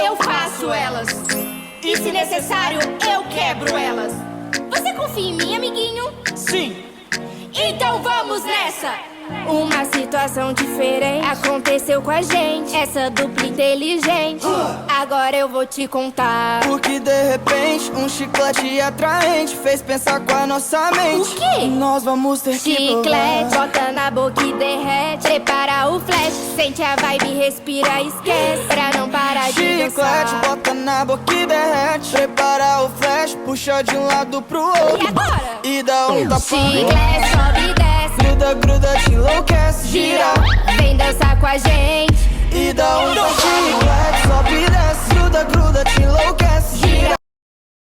eu faço elas. E se necessário, eu quebro elas. Você confia em mim, amiguinho? Sim. Então vamos nessa! Uma situação diferente aconteceu com a gente, essa dupla inteligente. Agora eu vou te contar. Porque de repente um chiclete atraente fez pensar com a nossa mente. O quê? Nós vamos ter que Chiclete, provar. bota na boca e derrete. Prepara o flash, sente a vibe, respira, esquece. Pra não parar de Chiclete, dançar. bota na boca e derrete. Prepara o flash, puxa de um lado pro outro. E agora? E dá um tapão. Chiclete, sobe e desce. Gruda, gruda, te enlouquece. Gira, vem dançar com a gente. E dá um tapão. Chiclete, sobe e desce. Gruda, gruda, te enlouquece.